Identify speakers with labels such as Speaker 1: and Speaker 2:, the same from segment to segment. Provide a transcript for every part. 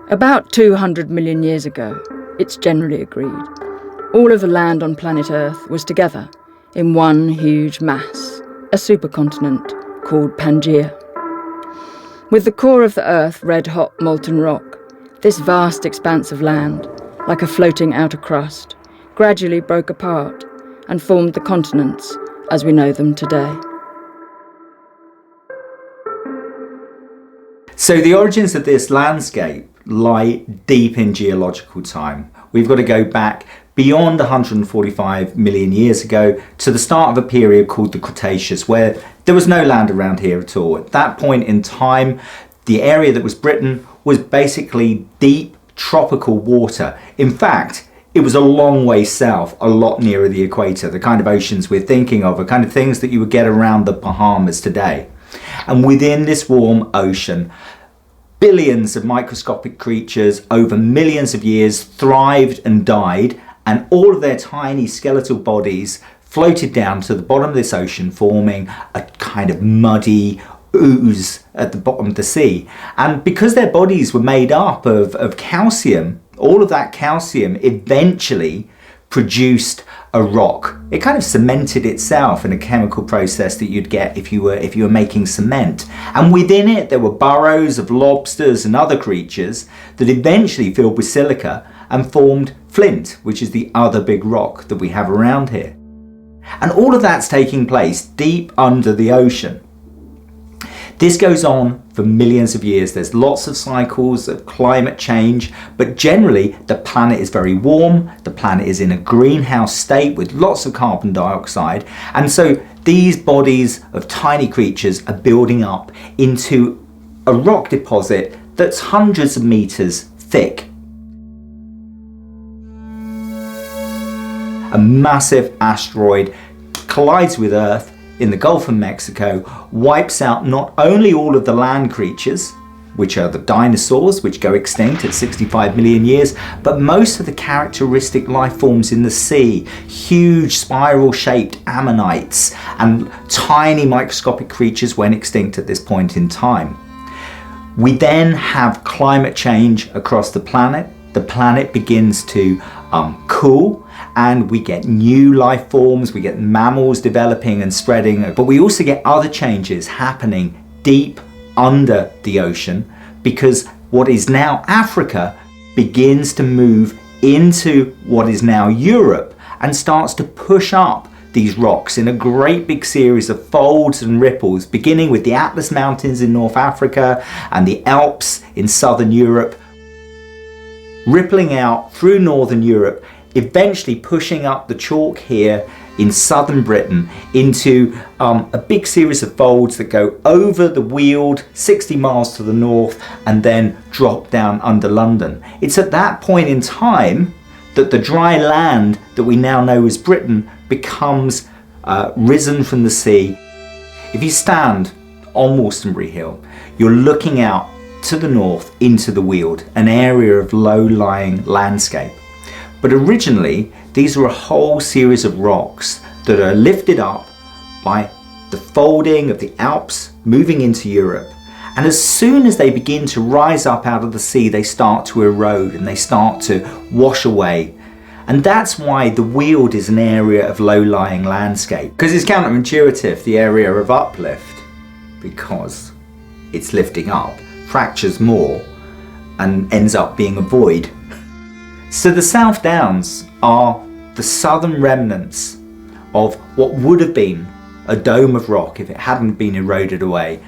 Speaker 1: About 200 million years ago, it's generally agreed, all of the land on planet Earth was together in one huge mass, a supercontinent called Pangaea. With the core of the Earth red-hot molten rock, this vast expanse of land, like a floating outer crust, gradually broke apart and formed the continents as we know them today.
Speaker 2: So the origins of this landscape lie deep in geological time. We've got to go back beyond 145 million years ago to the start of a period called the Cretaceous, where there was no land around here at all. At that point in time, the area that was Britain was basically deep tropical water. In fact, it was a long way south, a lot nearer the equator. The kind of oceans we're thinking of are kind of things that you would get around the Bahamas today. And within this warm ocean, billions of microscopic creatures over millions of years thrived and died, and all of their tiny skeletal bodies floated down to the bottom of this ocean, forming a kind of muddy ooze at the bottom of the sea. And because their bodies were made up of calcium, all of that calcium eventually produced a rock. It kind of cemented itself in a chemical process that you'd get if you were making cement. And within it there were burrows of lobsters and other creatures that eventually filled with silica and formed flint, which is the other big rock that we have around here. And all of that's taking place deep under the ocean. This goes on for millions of years. There's lots of cycles of climate change, but generally the planet is very warm. The planet is in a greenhouse state with lots of carbon dioxide. And so these bodies of tiny creatures are building up into a rock deposit that's hundreds of meters thick. A massive asteroid collides with Earth in the Gulf of Mexico, wipes out not only all of the land creatures, which are the dinosaurs, which go extinct at 65 million years, but most of the characteristic life forms in the sea, huge spiral-shaped ammonites and tiny microscopic creatures went extinct at this point in time. We then have climate change across the planet. The planet begins to cool, and we get new life forms, we get mammals developing and spreading, but we also get other changes happening deep under the ocean, because what is now Africa begins to move into what is now Europe and starts to push up these rocks in a great big series of folds and ripples, beginning with the Atlas Mountains in North Africa and the Alps in southern Europe, rippling out through northern Europe, eventually pushing up the chalk here in southern Britain into a big series of folds that go over the Weald 60 miles to the north and then drop down under London. It's at that point in time that the dry land that we now know as Britain becomes risen from the sea. If you stand on Wolstonbury Hill, you're looking out to the north into the Weald, an area of low-lying landscape. But originally, these were a whole series of rocks that are lifted up by the folding of the Alps moving into Europe. And as soon as they begin to rise up out of the sea, they start to erode and they start to wash away. And that's why the Weald is an area of low-lying landscape. Because it's counterintuitive, the area of uplift, because it's lifting up, fractures more, and ends up being a void. So the South Downs are the southern remnants of what would have been a dome of rock if it hadn't been eroded away.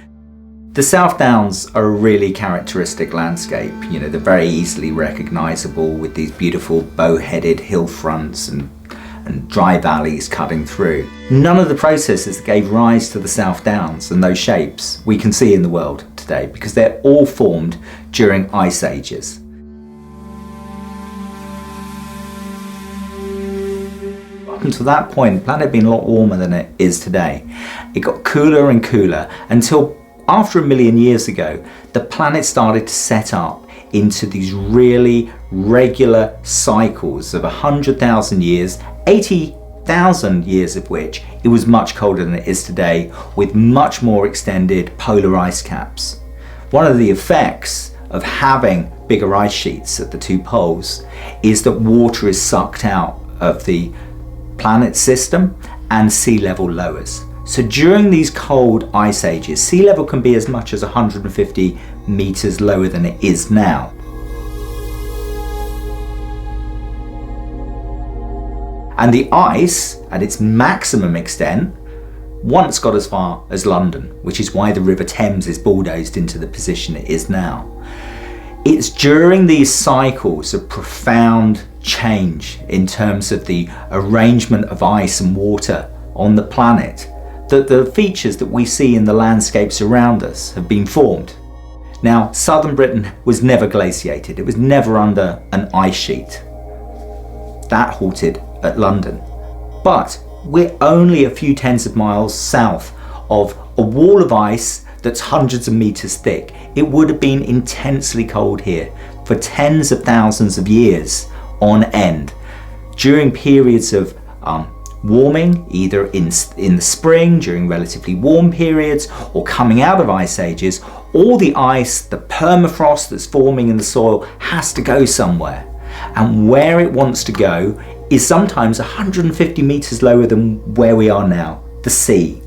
Speaker 2: The South Downs are a really characteristic landscape. You know, they're very easily recognisable with these beautiful bow-headed hill fronts and dry valleys cutting through. None of the processes that gave rise to the South Downs and those shapes we can see in the world today, because they're all formed during ice ages. Up until that point, the planet had been a lot warmer than it is today. It got cooler and cooler until after 1 million years ago, the planet started to set up into these really regular cycles of 100,000 years, 80,000 years of which it was much colder than it is today, with much more extended polar ice caps. One of the effects of having bigger ice sheets at the two poles is that water is sucked out of the planet system and sea level lowers. So during these cold ice ages, sea level can be as much as 150 meters lower than it is now. And the ice, at its maximum extent, once got as far as London, which is why the River Thames is bulldozed into the position it is now. It's during these cycles of profound change in terms of the arrangement of ice and water on the planet that the features that we see in the landscapes around us have been formed. Now, southern Britain was never glaciated. It was never under an ice sheet. That halted at London. But we're only a few tens of miles south of a wall of ice that's hundreds of meters thick. It would have been intensely cold here for tens of thousands of years on end. During periods of warming, either in the spring, during relatively warm periods, or coming out of ice ages, all the ice, the permafrost that's forming in the soil has to go somewhere. And where it wants to go is sometimes 150 meters lower than where we are now, the sea.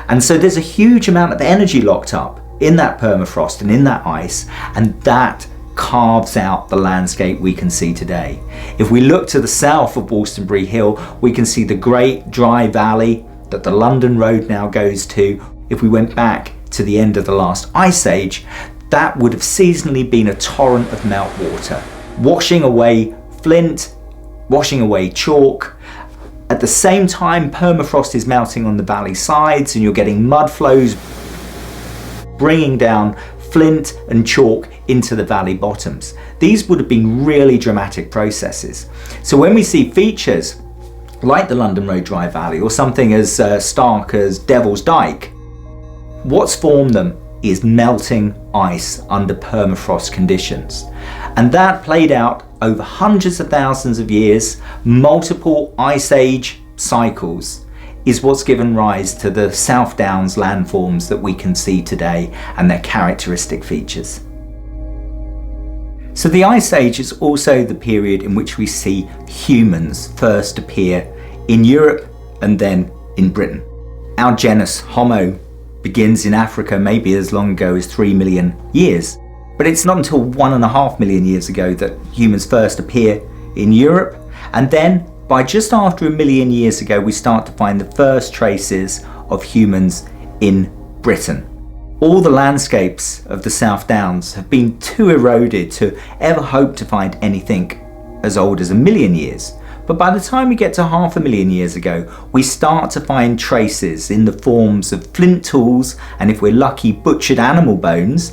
Speaker 2: And so there's a huge amount of energy locked up in that permafrost and in that ice, and that carves out the landscape we can see today. If we look to the south of Wolstonbury Hill, we can see the great dry valley that the London Road now goes to. If we went back to the end of the last ice age, that would have seasonally been a torrent of meltwater, washing away flint, washing away chalk. At the same time, permafrost is melting on the valley sides and you're getting mud flows bringing down flint and chalk into the valley bottoms. These would have been really dramatic processes. So when we see features like the London Road Dry Valley or something as stark as Devil's Dyke, what's formed them is melting ice under permafrost conditions. And that played out over hundreds of thousands of years, multiple ice age cycles, is what's given rise to the South Downs landforms that we can see today and their characteristic features. So the Ice Age is also the period in which we see humans first appear in Europe and then in Britain. Our genus Homo begins in Africa maybe as long ago as 3 million years. But it's not until 1.5 million years ago that humans first appear in Europe. And then by just after 1 million years ago, we start to find the first traces of humans in Britain. All the landscapes of the South Downs have been too eroded to ever hope to find anything as old as 1 million years. But by the time we get to 500,000 years ago, we start to find traces in the forms of flint tools, and if we're lucky, butchered animal bones,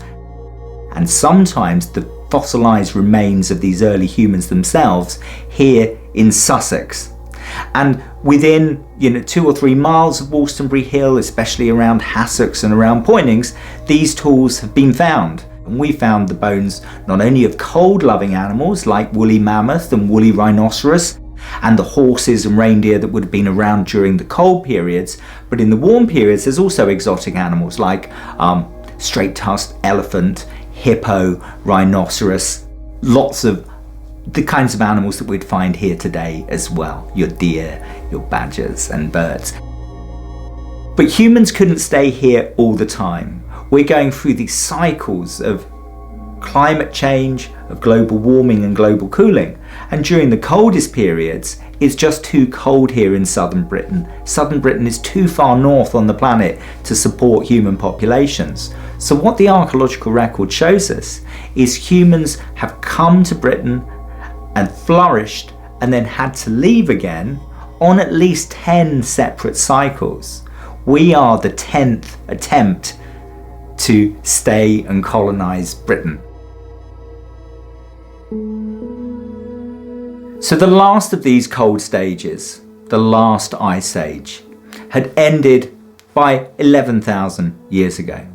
Speaker 2: and sometimes the fossilized remains of these early humans themselves here in Sussex. And within 2 or 3 miles of Wolstonbury Hill, especially around Hassocks and around Poynings, these tools have been found. And we found the bones not only of cold-loving animals like woolly mammoth and woolly rhinoceros, and the horses and reindeer that would have been around during the cold periods, but in the warm periods there's also exotic animals like straight-tusked elephant, hippo, rhinoceros, lots of the kinds of animals that we'd find here today as well, your deer, your badgers and birds. But humans couldn't stay here all the time. We're going through these cycles of climate change, of global warming and global cooling, and during the coldest periods it's just too cold here in southern Britain. Southern Britain is too far north on the planet to support human populations. So what the archaeological record shows us is humans have come to Britain and flourished and then had to leave again on at least 10 separate cycles. We are the 10th attempt to stay and colonize Britain. So the last of these cold stages, the last ice age, had ended by 11,000 years ago.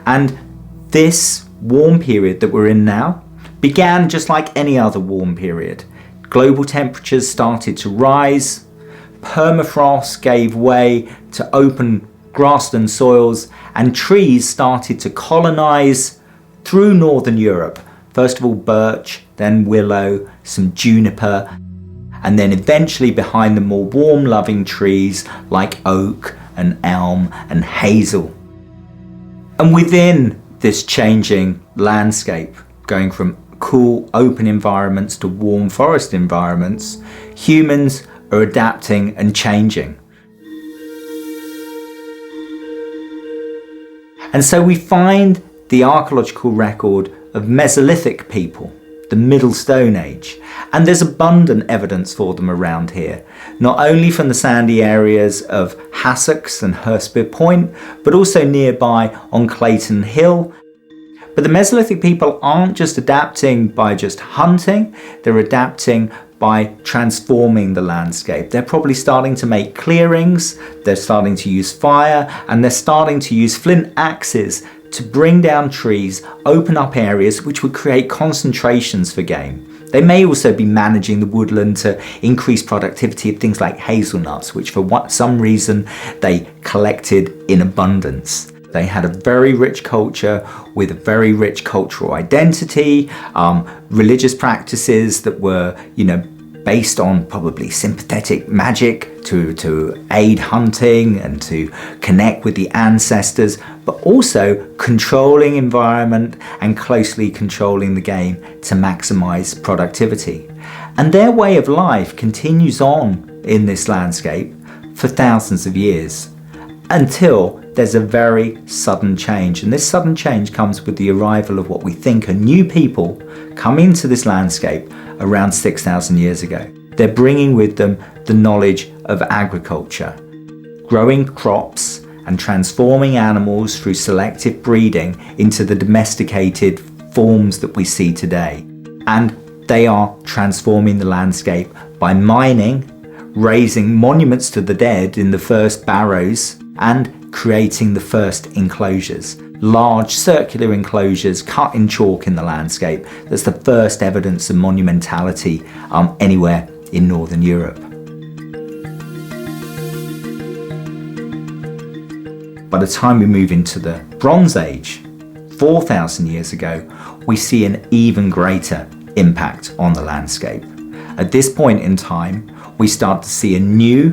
Speaker 2: And this warm period that we're in now began just like any other warm period. Global temperatures started to rise, permafrost gave way to open grassland soils, and trees started to colonize through northern Europe, First of all birch, then willow, some juniper, and then eventually behind them more warm loving trees like oak and elm and hazel. And within this changing landscape, going from cool open environments to warm forest environments, humans are adapting and changing. And so we find the archaeological record of Mesolithic people, the Middle Stone Age, and there's abundant evidence for them around here, not only from the sandy areas of Sussex and Hurstbeer Point, but also nearby on Clayton Hill. But the Mesolithic people aren't just adapting by just hunting, they're adapting by transforming the landscape. They're probably starting to make clearings, they're starting to use fire, and they're starting to use flint axes to bring down trees, open up areas which would create concentrations for game. They may also be managing the woodland to increase productivity of things like hazelnuts, which for some reason they collected in abundance. They had a very rich culture with a very rich cultural identity, religious practices that were, based on probably sympathetic magic to aid hunting and to connect with the ancestors, but also controlling environment and closely controlling the game to maximize productivity. And their way of life continues on in this landscape for thousands of years until there's a very sudden change. And this sudden change comes with the arrival of what we think are new people coming into this landscape around 6,000 years ago. They're bringing with them the knowledge of agriculture, growing crops and transforming animals through selective breeding into the domesticated forms that we see today. And they are transforming the landscape by mining, raising monuments to the dead in the first barrows, and creating the first enclosures. Large circular enclosures cut in chalk in the landscape. That's the first evidence of monumentality anywhere in Northern Europe. By the time we move into the Bronze Age, 4,000 years ago, we see an even greater impact on the landscape. At this point in time, we start to see a new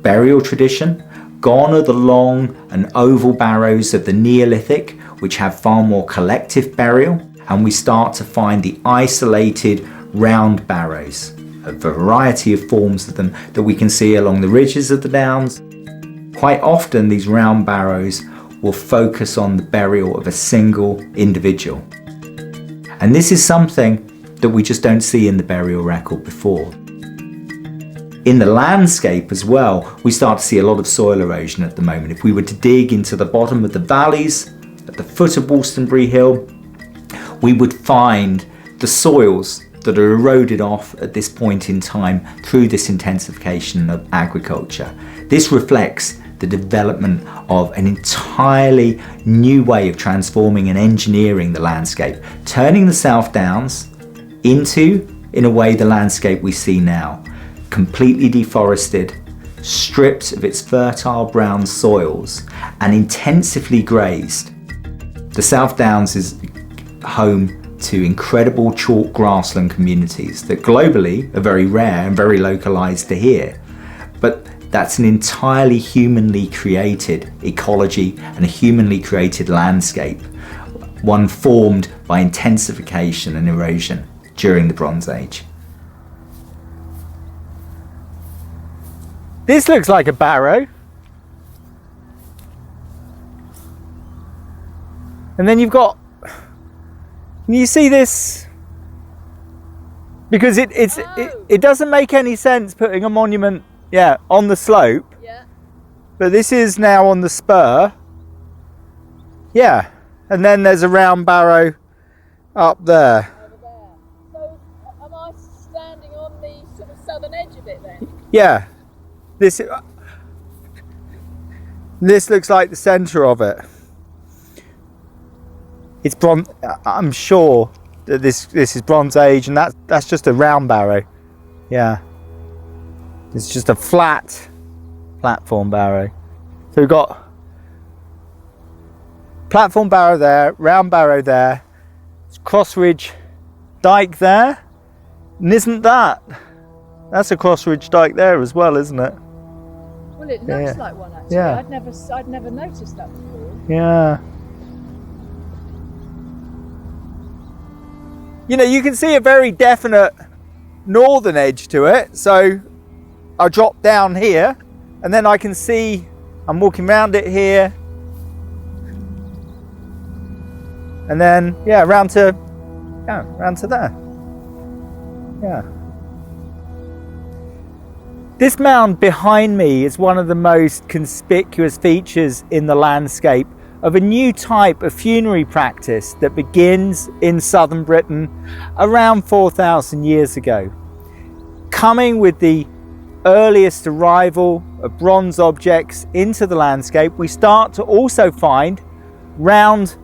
Speaker 2: burial tradition. Gone are the long and oval barrows of the Neolithic, which have far more collective burial, and we start to find the isolated round barrows, a variety of forms of them that we can see along the ridges of the downs. Quite often these round barrows will focus on the burial of a single individual. And this is something that we just don't see in the burial record before. In the landscape as well, we start to see a lot of soil erosion at the moment. If we were to dig into the bottom of the valleys, at the foot of Wolstonbury Hill, we would find the soils that are eroded off at this point in time through this intensification of agriculture. This reflects the development of an entirely new way of transforming and engineering the landscape, turning the South Downs into, in a way, the landscape we see now. Completely deforested, stripped of its fertile brown soils and intensively grazed. The South Downs is home to incredible chalk grassland communities that globally are very rare and very localized to here. But that's an entirely humanly created ecology and a humanly created landscape, one formed by intensification and erosion during the Bronze Age.
Speaker 3: This looks like a barrow. And then you've got, can you see this? Because it doesn't make any sense putting a monument, on the slope.
Speaker 4: Yeah.
Speaker 3: But this is now on the spur. Yeah. And then there's a round barrow up there.
Speaker 4: Over there. So am I standing on the sort of southern edge of it then?
Speaker 3: Yeah. This looks like the centre of it. It's bronze. I'm sure that this is Bronze Age, and that's just a round barrow. Yeah, it's just a flat platform barrow. So we've got platform barrow there, round barrow there. It's cross ridge dike there. And isn't that's a cross-ridge dike there as well, isn't it?
Speaker 4: Well, it looks like one actually.
Speaker 3: Yeah.
Speaker 4: I'd never noticed that before.
Speaker 3: Yeah. You know, you can see a very definite northern edge to it. So I drop down here and then I can see I'm walking around it here. And then, yeah, round to there. Yeah. This mound behind me is one of the most conspicuous features in the landscape of a new type of funerary practice that begins in southern Britain around 4,000 years ago. Coming with the earliest arrival of bronze objects into the landscape, we start to also find round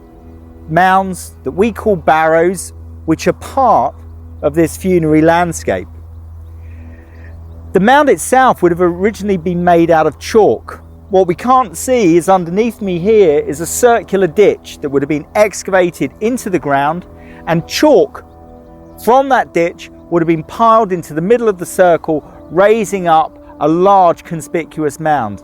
Speaker 3: mounds that we call barrows, which are part of this funerary landscape. The mound itself would have originally been made out of chalk. What we can't see is underneath me here is a circular ditch that would have been excavated into the ground, and chalk from that ditch would have been piled into the middle of the circle, raising up a large conspicuous mound.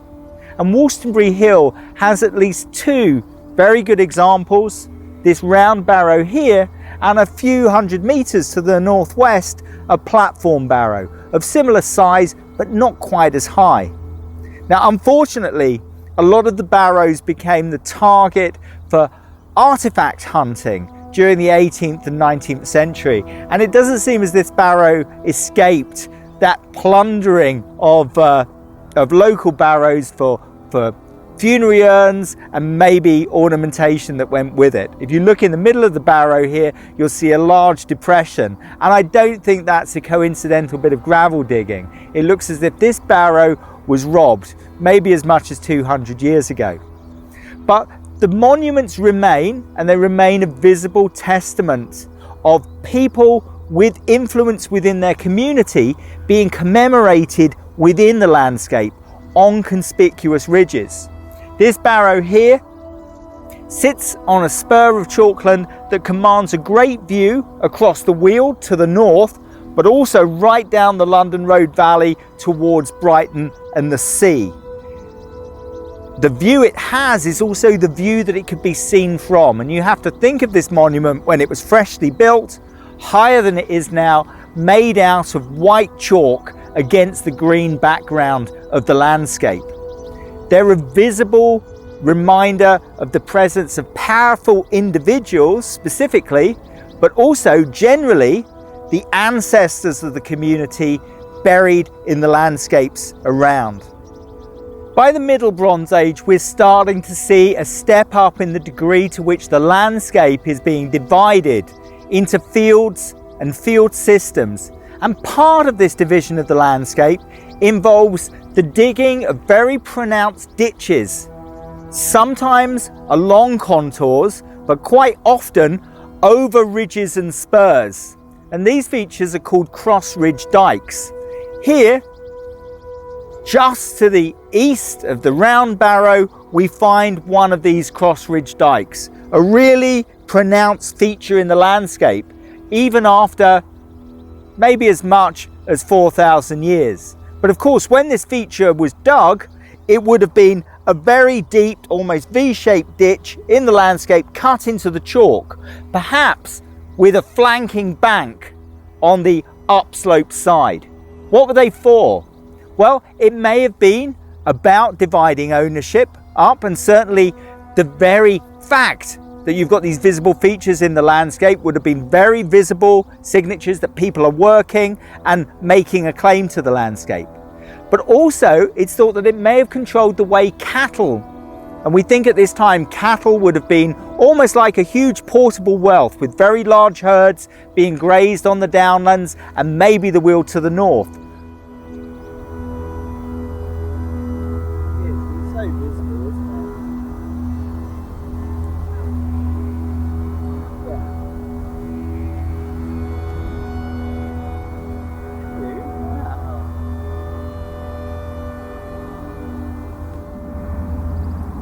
Speaker 3: And Wolstonbury Hill has at least two very good examples, this round barrow here, and a few hundred meters to the northwest, a platform barrow of similar size but not quite as high. Now, unfortunately, a lot of the barrows became the target for artifact hunting during the 18th and 19th century, and it doesn't seem as this barrow escaped that plundering of local barrows for funerary urns and maybe ornamentation that went with it. If you look in the middle of the barrow here, you'll see a large depression, and I don't think that's a coincidental bit of gravel digging. It looks as if this barrow was robbed maybe as much as 200 years ago. But the monuments remain, and they remain a visible testament of people with influence within their community being commemorated within the landscape on conspicuous ridges. This barrow here sits on a spur of chalkland that commands a great view across the Weald to the north, but also right down the London Road Valley towards Brighton and the sea. The view it has is also the view that it could be seen from, and you have to think of this monument when it was freshly built, higher than it is now, made out of white chalk against the green background of the landscape. They're a visible reminder of the presence of powerful individuals specifically, but also generally the ancestors of the community buried in the landscapes around. By the Middle Bronze Age, we're starting to see a step up in the degree to which the landscape is being divided into fields and field systems. And part of this division of the landscape involves the digging of very pronounced ditches, sometimes along contours, but quite often over ridges and spurs. And these features are called cross-ridge dikes. Here, just to the east of the round barrow, we find one of these cross-ridge dikes, a really pronounced feature in the landscape, even after maybe as much as 4,000 years. But of course, when this feature was dug, it would have been a very deep, almost V-shaped ditch in the landscape cut into the chalk, perhaps with a flanking bank on the upslope side. What were they for? Well, it may have been about dividing ownership up, and certainly the very fact that you've got these visible features in the landscape would have been very visible signatures that people are working and making a claim to the landscape. But also, it's thought that it may have controlled the way cattle, and we think at this time cattle would have been almost like a huge portable wealth, with very large herds being grazed on the downlands and maybe the Weald to the north. It's so visible, isn't it?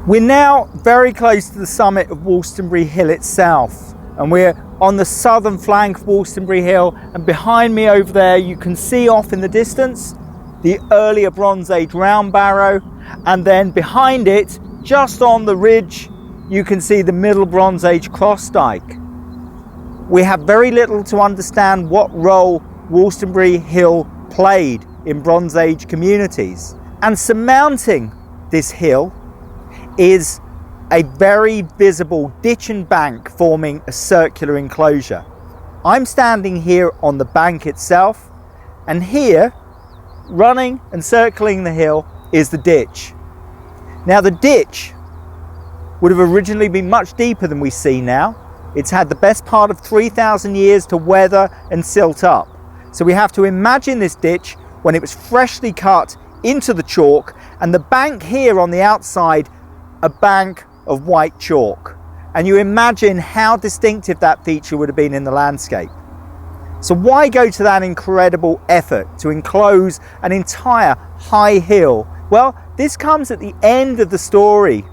Speaker 3: We're now very close to the summit of Wolstonbury Hill itself, and we're on the southern flank of Wolstonbury Hill, and behind me over there you can see off in the distance the earlier Bronze Age round barrow, and then behind it, just on the ridge, you can see the Middle Bronze Age cross dyke. We have very little to understand what role Wolstonbury Hill played in Bronze Age communities. And surmounting this hill is a very visible ditch and bank forming a circular enclosure. I'm standing here on the bank itself, and here, running and circling the hill, is the ditch. Now the ditch would have originally been much deeper than we see now. It's had the best part of 3,000 years to weather and silt up. So we have to imagine this ditch when it was freshly cut into the chalk, and the bank here on the outside, a bank of white chalk. And you imagine how distinctive that feature would have been in the landscape. So why go to that incredible effort to enclose an entire high hill? Well, this comes at the end of the story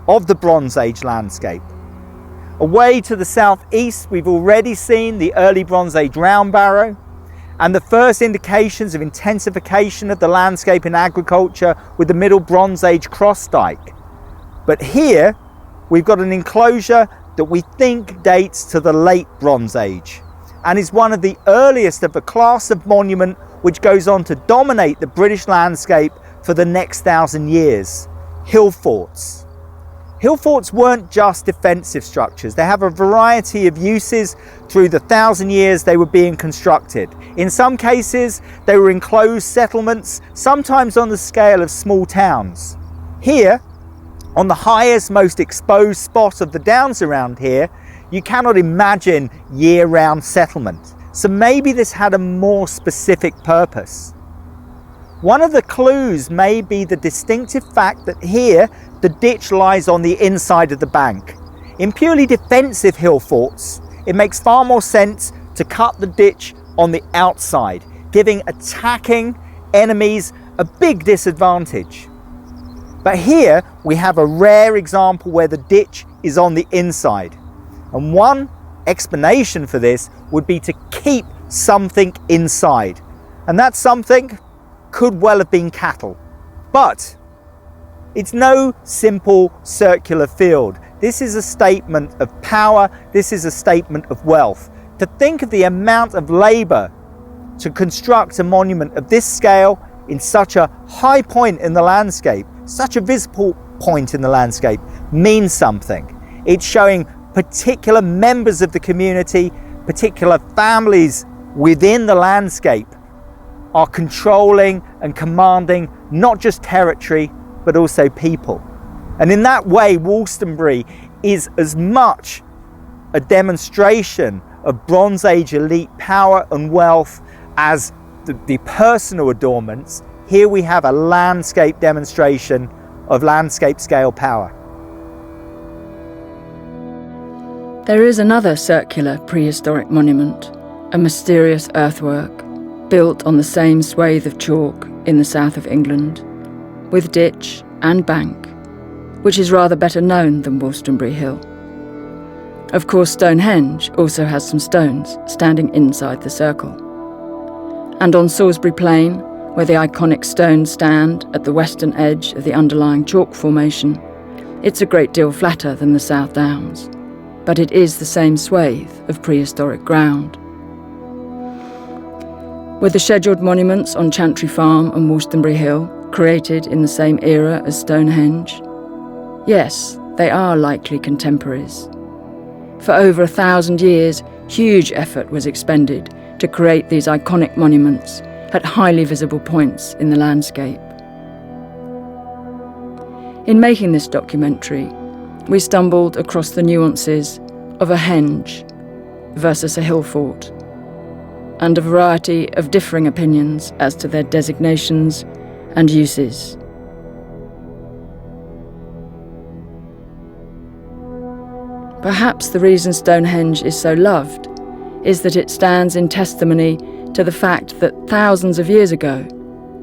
Speaker 3: of the Bronze Age landscape. Away to the southeast, we've already seen the early Bronze Age round barrow and the first indications of intensification of the landscape in agriculture with the Middle Bronze Age cross dyke. But here we've got an enclosure that we think dates to the late Bronze Age and is one of the earliest of a class of monument which goes on to dominate the British landscape for the next 1,000 years, hill forts. Hill forts weren't just defensive structures. They have a variety of uses through the 1,000 years they were being constructed. In some cases, they were enclosed settlements, sometimes on the scale of small towns. Here, on the highest, most exposed spot of the downs around here, you cannot imagine year-round settlement. So maybe this had a more specific purpose. One of the clues may be the distinctive fact that here the ditch lies on the inside of the bank. In purely defensive hill forts, it makes far more sense to cut the ditch on the outside, giving attacking enemies a big disadvantage. But here we have a rare example where the ditch is on the inside. And one explanation for this would be to keep something inside. And that something could well have been cattle. But it's no simple circular field. This is a statement of power. This is a statement of wealth. To think of the amount of labour to construct a monument of this scale in such a high point in the landscape, such a visible point in the landscape, means something. It's showing particular members of the community, particular families within the landscape are controlling and commanding not just territory, but also people. And in that way, Wolstonbury is as much a demonstration of Bronze Age elite power and wealth as the personal adornments. Here we have a landscape demonstration of landscape scale power.
Speaker 1: There is another circular prehistoric monument, a mysterious earthwork, built on the same swathe of chalk in the south of England, with ditch and bank, which is rather better known than Wolstonbury Hill. Of course, Stonehenge also has some stones standing inside the circle. And on Salisbury Plain, where the iconic stones stand at the western edge of the underlying chalk formation, it's a great deal flatter than the South Downs, but it is the same swathe of prehistoric ground. Were the scheduled monuments on Chantry Farm and Wolstonbury Hill created in the same era as Stonehenge? Yes, they are likely contemporaries. For over 1,000 years, huge effort was expended to create these iconic monuments at highly visible points in the landscape. In making this documentary, we stumbled across the nuances of a henge versus a hill fort, and a variety of differing opinions as to their designations and uses. Perhaps the reason Stonehenge is so loved is that it stands in testimony to the fact that thousands of years ago,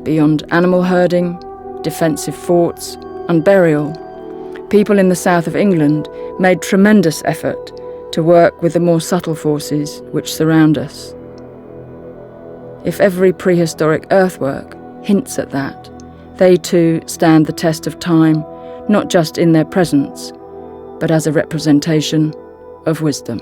Speaker 1: beyond animal herding, defensive forts, and burial, people in the south of England made tremendous effort to work with the more subtle forces which surround us. If every prehistoric earthwork hints at that, they too stand the test of time, not just in their presence, but as a representation of wisdom.